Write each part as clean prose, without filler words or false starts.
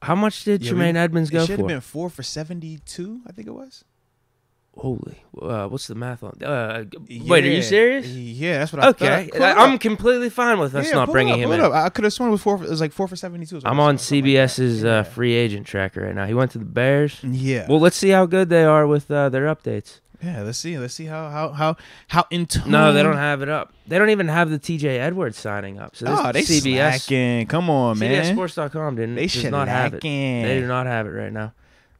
How much did Tremaine Edmunds go for? It should have been 4 for 72, I think it was. Holy, what's the math on? Wait, are you serious? Yeah, that's what I thought. Okay, I'm completely fine with us not bringing him in. I could have sworn it was 4. It was like 4 for 72. I'm on CBS's free agent tracker right now. He went to the Bears. Yeah. Well, let's see how good they are with their updates. Yeah, let's see how in tune. No, they don't have it up. They don't even have the TJ Edwards signing up. So this they CBS slacking. Come on, man. CBSSports.com does not have it. They do not have it right now.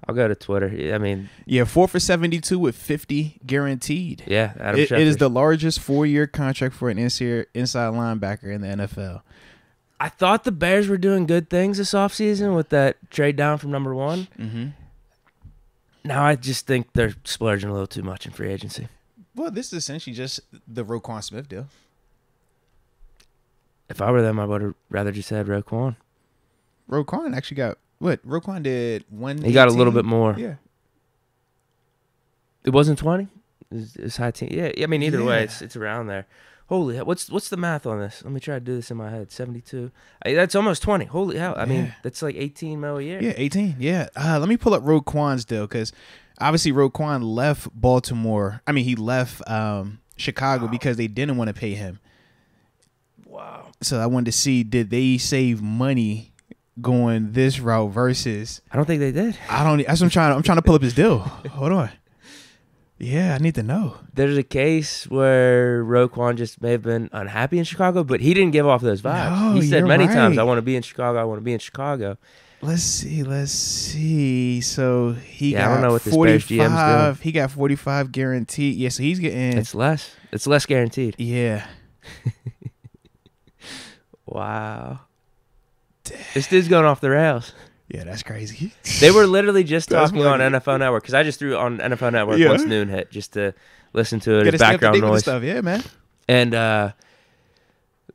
I'll go to Twitter. I mean, 4 for 72 with 50 guaranteed. Yeah, it is the largest 4-year contract for an inside linebacker in the NFL. I thought the Bears were doing good things this offseason with that trade down from number 1. Mm-hmm. Now I just think they're splurging a little too much in free agency. Well, this is essentially just the Roquan Smith deal. If I were them, I would have rather just had Roquan. Roquan actually got what? Roquan did 1. He got a little bit more. Yeah. It wasn't 20. It's high team. Yeah. I mean, either way, it's around there. Holy hell! What's the math on this? Let me try to do this in my head. 72. That's almost 20. Holy hell! I mean, that's like 18 mil a year. Yeah, 18. Yeah. Let me pull up Roquan's deal because obviously Roquan left Baltimore. I mean, he left Chicago because they didn't want to pay him. Wow. So I wanted to see, did they save money going this route versus? I don't think they did. That's what I'm trying to pull up his deal. Hold on. Yeah, I need to know. There's a case where Roquan just may have been unhappy in Chicago, but he didn't give off those vibes. No, he said many right. times, I want to be in Chicago, I want to be in Chicago. Let's see. So he got I don't know what this Bears GM's doing. He got 45 guaranteed. Yeah, so he's getting... It's less. It's less guaranteed. Yeah. Wow. This dude's going off the rails. Yeah, that's crazy. They were literally just talking on NFL Network because I just threw it on NFL Network once noon hit just to listen to it as background noise. Stuff. Yeah, man. And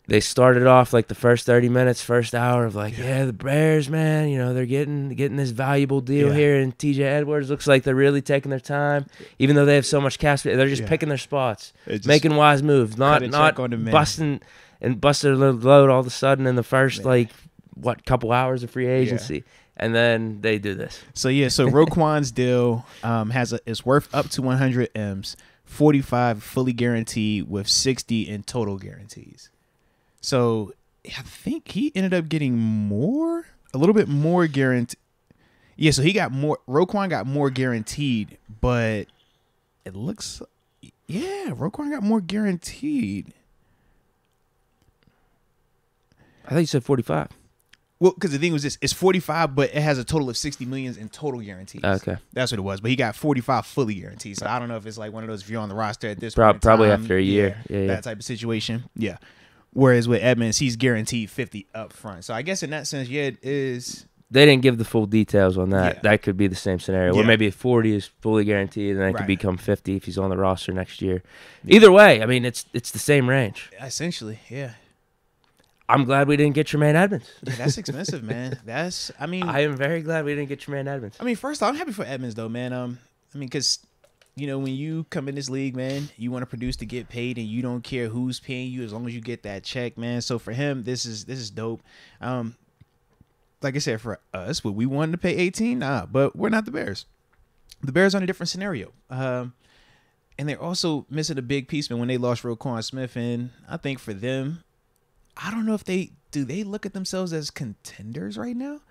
they started off like the first 30 minutes, first hour of like, the Bears, man, they're getting this valuable deal here, and TJ Edwards looks like they're really taking their time, even though they have so much cash. They're just picking their spots, making wise moves, not busting a load all of a sudden in the first couple hours of free agency. Yeah. And then they do this. So Roquan's deal is worth up to 100 M's, 45 fully guaranteed with 60 in total guarantees. So I think he ended up getting a little bit more guaranteed. Yeah, so he got more. Roquan got more guaranteed, but it looks, Roquan got more guaranteed. I think you said 45. Well, because the thing was this, it's 45, but it has a total of 60 millions in total guarantees. Okay. That's what it was. But he got 45 fully guaranteed. So I don't know if it's like one of those, if you're on the roster at this point. Probably after a year. Yeah. That type of situation. Yeah. Whereas with Edmunds, he's guaranteed 50 up front. So I guess in that sense, it is. They didn't give the full details on that. Yeah. That could be the same scenario. Where maybe 40 is fully guaranteed, and then it could become 50 if he's on the roster next year. Either way, I mean, it's the same range. Essentially, yeah. I'm glad we didn't get Tremaine Edmunds. Yeah, that's expensive, man. I am very glad we didn't get Tremaine Edmunds. I mean, first off, I'm happy for Edmunds, though, man. Because, when you come in this league, man, you want to produce to get paid, and you don't care who's paying you as long as you get that check, man. So for him, this is dope. Like I said, for us, would we want to pay 18? Nah, but we're not the Bears. The Bears are in a different scenario. And they're also missing a big piece, man, when they lost Roquan Smith. And I think for them, I don't know if they look at themselves as contenders right now,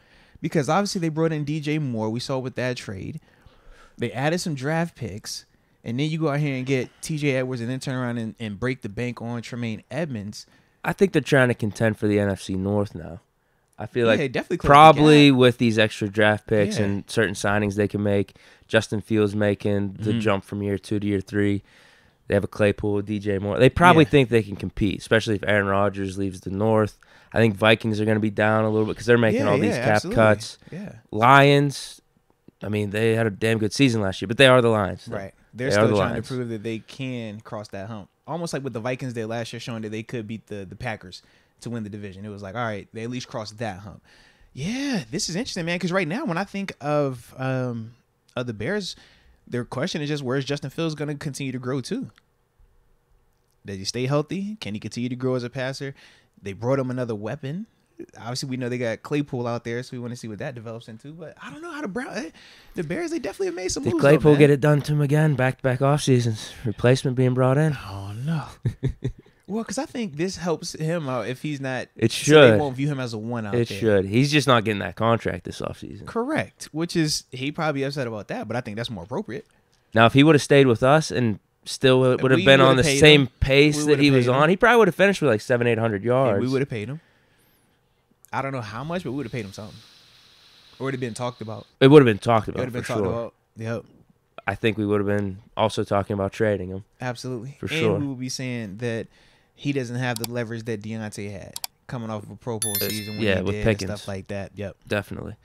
because obviously they brought in DJ Moore. We saw with that trade, they added some draft picks, and then you go out here and get TJ Edwards and then turn around and break the bank on Tremaine Edmunds. I think they're trying to contend for the NFC North now. I feel like definitely probably with these extra draft picks and certain signings they can make, Justin Fields making the jump from year 2 to year 3. They have a Claypool, DJ Moore. They probably think they can compete, especially if Aaron Rodgers leaves the North. I think Vikings are going to be down a little bit because they're making all these cap cuts. Yeah. Lions, I mean, they had a damn good season last year, but they are the Lions. Right. They're still trying to prove that they can cross that hump. Almost like what the Vikings did last year, showing that they could beat the Packers to win the division. It was like, all right, they at least crossed that hump. Yeah, this is interesting, man, because right now when I think of the Bears, their question is just, where's Justin Fields going to continue to grow to? Does he stay healthy? Can he continue to grow as a passer? They brought him another weapon. Obviously, we know they got Claypool out there, so we want to see what that develops into. But I don't know how the Bears, they definitely have made some Did moves. Claypool though, get it done to him again? Back-to-back off seasons. Replacement being brought in. Oh no. Well, because I think this helps him out if he's not. It so should. They won't view him as a one out there. It should. He's just not getting that contract this offseason. Correct. Which is, he probably upset about that, but I think that's more appropriate. Now, if he would have stayed with us and still would have been on the same pace that he was on, he probably would have finished with like 700-800 yards. And we would have paid him. I don't know how much, but we would have paid him something. Or it would have been talked about. It would have been talked about. It would have been talked about. Yep. I think we would have been also talking about trading him. Absolutely. For sure. And we would be saying that he doesn't have the leverage that Deontay had coming off of a Pro Bowl season when he with did Pickens. and stuff like that. Yep. Definitely.